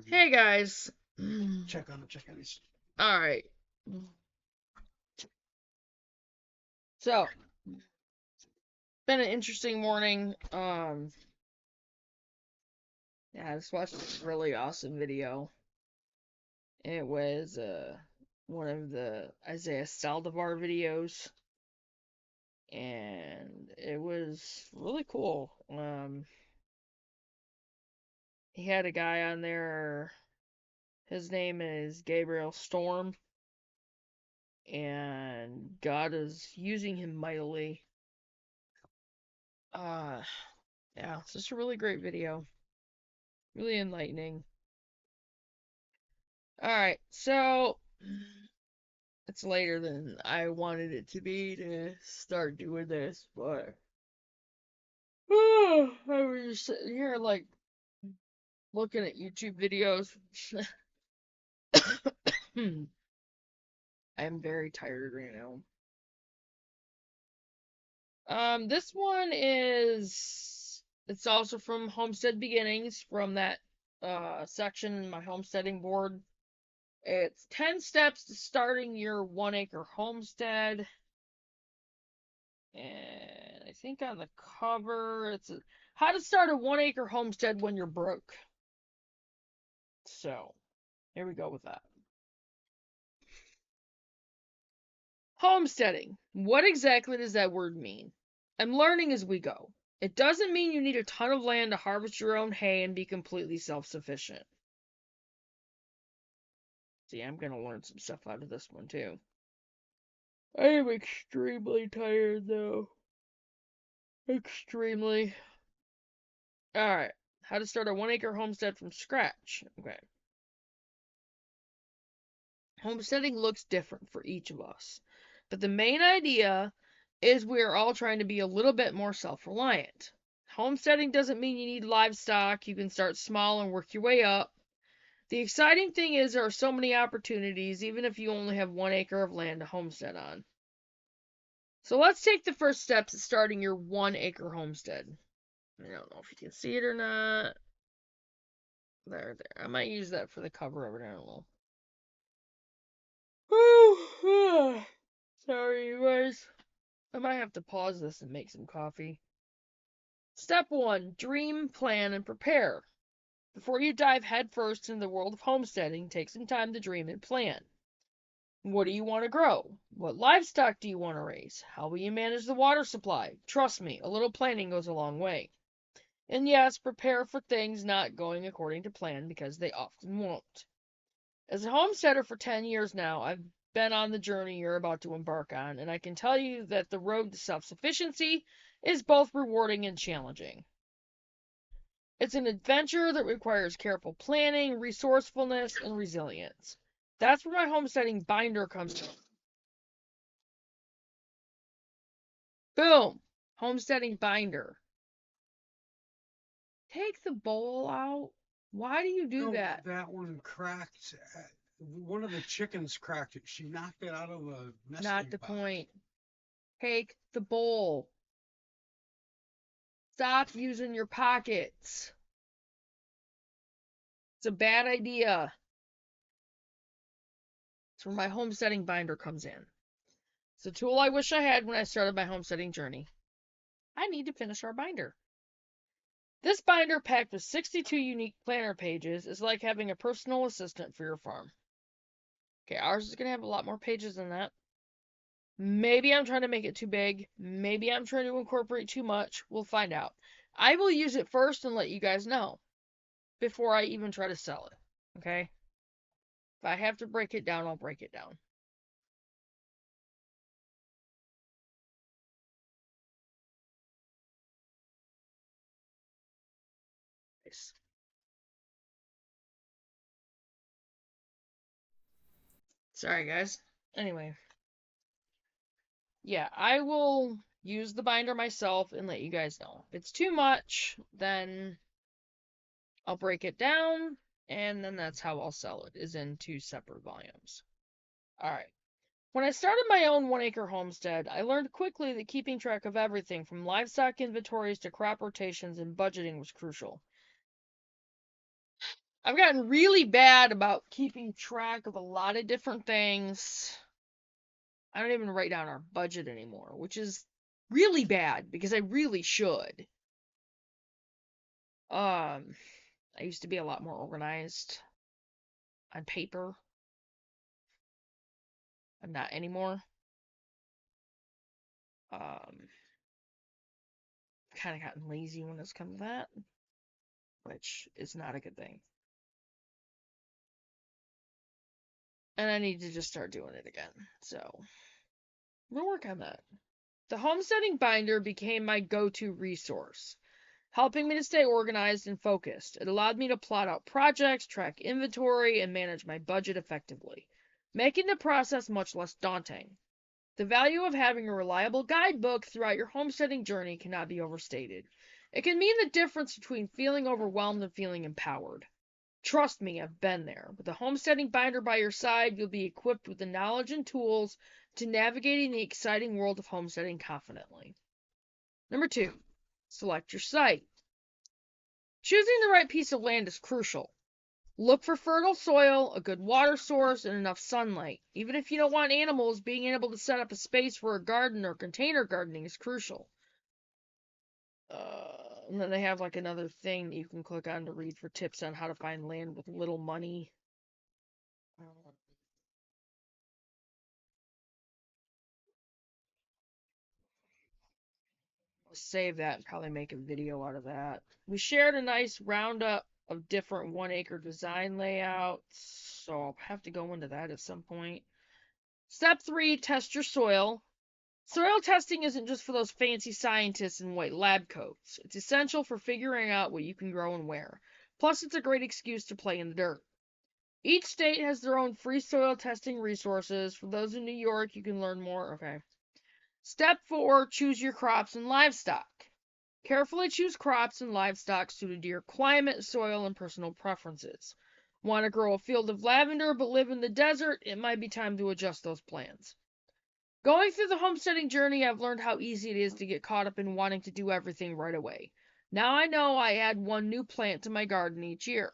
Hey guys. Check on these. All right. So, been an interesting morning. Yeah, I just watched this really awesome video. It was one of the Isaiah Saldivar videos, and it was really cool. He had a guy on there. His name is Gabriel Storm, and God is using him mightily. Uh, yeah, it's just a really great video. Really enlightening. Alright, so it's later than I wanted it to be to start doing this, but I was just sitting here like looking at YouTube videos. I am very tired right now. This one is it's also from Homestead Beginnings from that section in my homesteading board. It's 10 steps to starting your 1 acre homestead. And I think on the cover, how to start a 1 acre homestead when you're broke. So, here we go with that. Homesteading. What exactly does that word mean? I'm learning as we go. It doesn't mean you need a ton of land to harvest your own hay and be completely self sufficient. See, I'm going to learn some stuff out of this one too. I am extremely tired though. Extremely. Alright. How to start a 1 acre homestead from scratch. Okay. Homesteading looks different for each of us, but the main idea is we are all trying to be a little bit more self reliant. Homesteading doesn't mean you need livestock, you can start small and work your way up. The exciting thing is there are so many opportunities, even if you only have 1 acre of land to homestead on. So let's take the first steps at starting your 1 acre homestead. I don't know if you can see it or not. There. I might use that for the cover of it, I don't know. Sorry, you guys. I might have to pause this and make some coffee. Step 1. Dream, plan, and prepare. Before you dive headfirst into the world of homesteading, take some time to dream and plan. What do you want to grow? What livestock do you want to raise? How will you manage the water supply? Trust me, a little planning goes a long way. And yes, prepare for things not going according to plan because they often won't. As a homesteader for 10 years now, I've been on the journey you're about to embark on, and I can tell you that the road to self sufficiency is both rewarding and challenging. It's an adventure that requires careful planning, resourcefulness, and resilience. That's where my homesteading binder comes in. Boom! Homesteading binder. Take the bowl out. Why do you do No, that? that one cracked. One of the chickens cracked it. She knocked it out of a Not nesting the box. point. Take the bowl. Stop using your pockets. It's a bad idea. That's where my homesteading binder comes in. It's a tool I wish I had when I started my homesteading journey. I need to finish our binder. This binder, packed with 62 unique planner pages, is like having a personal assistant for your farm. Okay, ours is going to have a lot more pages than that. Maybe I'm trying to make it too big. Maybe I'm trying to incorporate too much. We'll find out. I will use it first and let you guys know before I even try to sell it. Okay? If I have to break it down, I'll break it down. Nice. Sorry, guys. Anyway, yeah, I will use the binder myself and let you guys know. If it's too much, then I'll break it down, and then that's how I'll sell it, is in 2 separate volumes. Alright. When I started my own 1 acre homestead, I learned quickly that keeping track of everything from livestock inventories to crop rotations and budgeting was crucial. I've gotten really bad about keeping track of a lot of different things. I don't even write down our budget anymore, which is really bad because I really should. I used to be a lot more organized on paper. I'm not anymore. Kind of gotten lazy when it's come to that, which is not a good thing. And I need to just start doing it again. So, we'll work on that. The homesteading binder became my go-to resource, helping me to stay organized and focused. It allowed me to plot out projects, track inventory, and manage my budget effectively, making the process much less daunting. The value of having a reliable guidebook throughout your homesteading journey cannot be overstated. It can mean the difference between feeling overwhelmed and feeling empowered. Trust me, I've been there. With a homesteading binder by your side, you'll be equipped with the knowledge and tools to navigating the exciting world of homesteading confidently. Number 2, select your site. Choosing the right piece of land is crucial. Look for fertile soil, a good water source, and enough sunlight. Even if you don't want animals, being able to set up a space for a garden or container gardening is crucial. And then they have like another thing that you can click on to read for tips on how to find land with little money. I'll save that and probably make a video out of that. We shared a nice roundup of different 1 acre design layouts, so I'll have to go into that at some point. Step 3, test your soil. Soil testing isn't just for those fancy scientists in white lab coats. It's essential for figuring out what you can grow and where. Plus, it's a great excuse to play in the dirt. Each state has their own free soil testing resources. For those in New York, you can learn more. Okay. Step 4, choose your crops and livestock. Carefully choose crops and livestock suited to your climate, soil, and personal preferences. Want to grow a field of lavender but live in the desert? It might be time to adjust those plans. Going through the homesteading journey, I've learned how easy it is to get caught up in wanting to do everything right away. Now I know I add one new plant to my garden each year.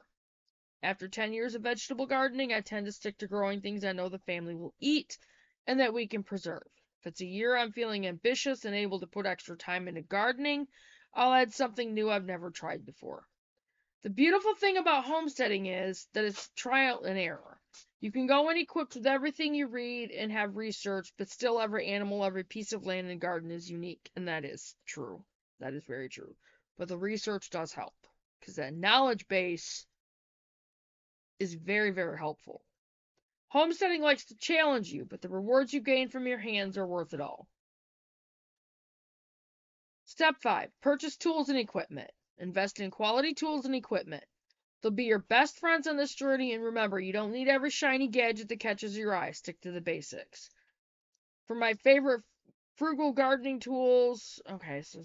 After 10 years of vegetable gardening, I tend to stick to growing things I know the family will eat and that we can preserve. If it's a year I'm feeling ambitious and able to put extra time into gardening, I'll add something new I've never tried before. The beautiful thing about homesteading is that it's trial and error. You can go in equipped with everything you read and have research, but still every animal, every piece of land and garden is unique, and that is true. That is very true. But the research does help, because that knowledge base is very, very helpful. Homesteading likes to challenge you, but the rewards you gain from your hands are worth it all. Step 5, purchase tools and equipment. Invest in quality tools and equipment. They'll be your best friends on this journey, and remember, you don't need every shiny gadget that catches your eye. Stick to the basics. For my favorite frugal gardening tools, okay, so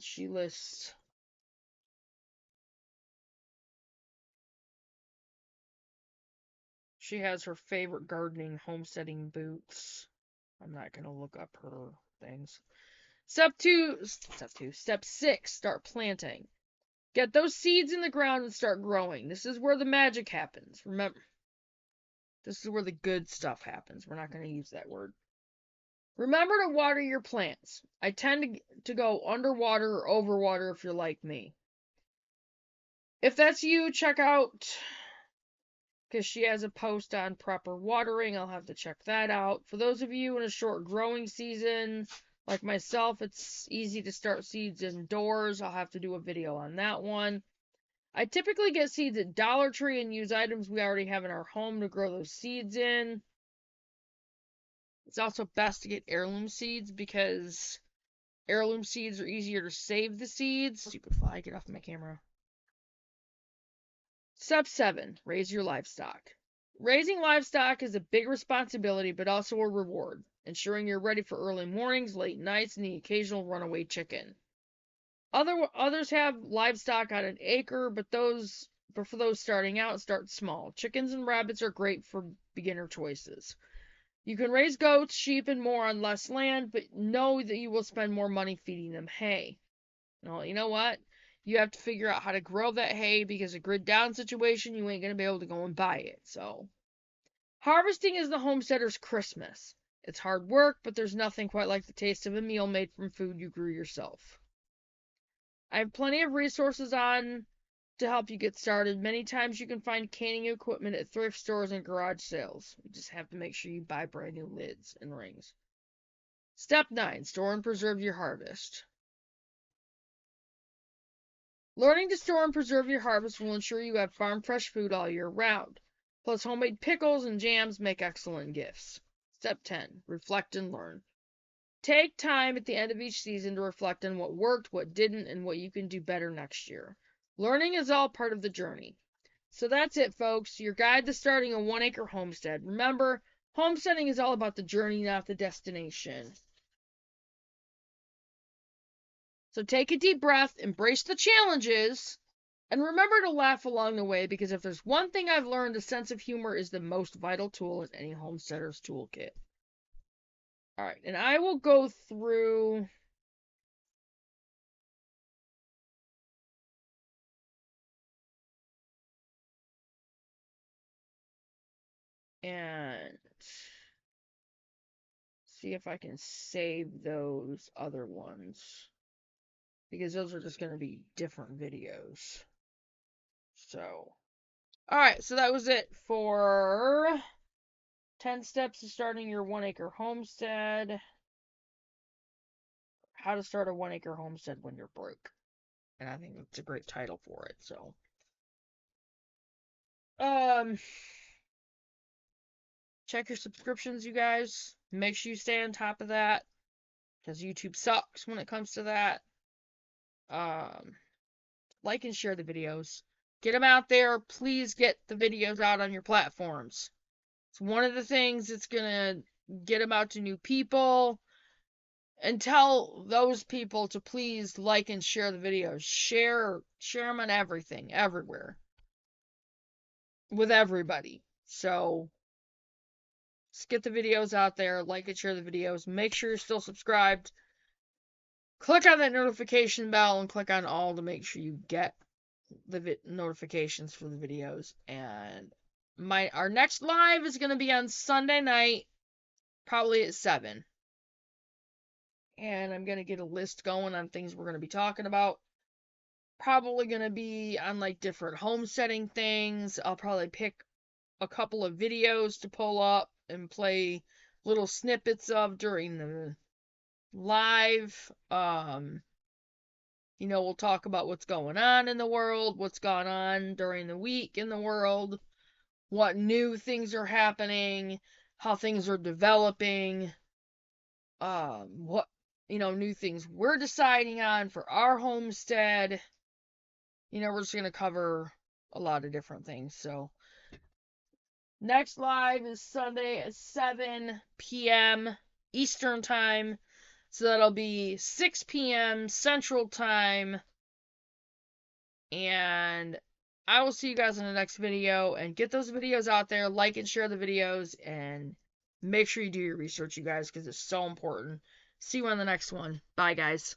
she lists. She has her favorite gardening homesteading boots. I'm not going to look up her things. Step 6, start planting. Get those seeds in the ground and start growing. This is where the magic happens. Remember, this is where the good stuff happens. We're not going to use that word. Remember to water your plants. I tend to go underwater or overwater if you're like me. If that's you, check out, because she has a post on proper watering. I'll have to check that out. For those of you in a short growing season, like myself, it's easy to start seeds indoors. I'll have to do a video on that one. I typically get seeds at Dollar Tree and use items we already have in our home to grow those seeds in. It's also best to get heirloom seeds because heirloom seeds are easier to save the seeds. Stupid fly, get off my camera. Step 7, raise your livestock. Raising livestock is a big responsibility, but also a reward, ensuring you're ready for early mornings, late nights, and the occasional runaway chicken. Others have livestock on an acre, but for those starting out, start small. Chickens and rabbits are great for beginner choices. You can raise goats, sheep, and more on less land, but know that you will spend more money feeding them hay. Well, you know what? You have to figure out how to grow that hay because a grid down situation, you ain't going to be able to go and buy it. So, harvesting is the homesteader's Christmas. It's hard work, but there's nothing quite like the taste of a meal made from food you grew yourself. I have plenty of resources on to help you get started. Many times you can find canning equipment at thrift stores and garage sales. You just have to make sure you buy brand new lids and rings. Step 9. Store and preserve your harvest. Learning to store and preserve your harvest will ensure you have farm fresh food all year round. Plus, homemade pickles and jams make excellent gifts. Step 10. Reflect and learn. Take time at the end of each season to reflect on what worked, what didn't, and what you can do better next year. Learning is all part of the journey. So that's it, folks. Your guide to starting a 1-acre homestead. Remember, homesteading is all about the journey, not the destination. So take a deep breath, embrace the challenges, and remember to laugh along the way, because if there's one thing I've learned, a sense of humor is the most vital tool in any homesteader's toolkit. Alright, and I will go through and see if I can save those other ones, because those are just going to be different videos. So, alright, so that was it for 10 steps to starting your 1-acre homestead. How to start a 1-acre homestead when you're broke. And I think that's a great title for it. So, check your subscriptions, you guys. Make sure you stay on top of that, because YouTube sucks when it comes to that. Like and share the videos. Get them out there. Please get the videos out on your platforms. It's one of the things that's gonna get them out to new people. And tell those people to please like and share the videos. Share them on everything, everywhere, with everybody. So, just get the videos out there, like and share the videos. Make sure you're still subscribed. Click on that notification bell and click on all to make sure you get the notifications for the videos. And our next live is going to be on Sunday night, probably at 7. And I'm going to get a list going on things we're going to be talking about. Probably going to be on like different homesteading things. I'll probably pick a couple of videos to pull up and play little snippets of during the live. We'll talk about what's going on in the world, what's gone on during the week in the world, what new things are happening, how things are developing, what new things we're deciding on for our homestead. We're just gonna cover a lot of different things. So next live is Sunday at 7 p.m. Eastern time. So that'll be 6 p.m. Central time. And I will see you guys in the next video. And get those videos out there. Like and share the videos. And make sure you do your research, you guys, because it's so important. See you on the next one. Bye, guys.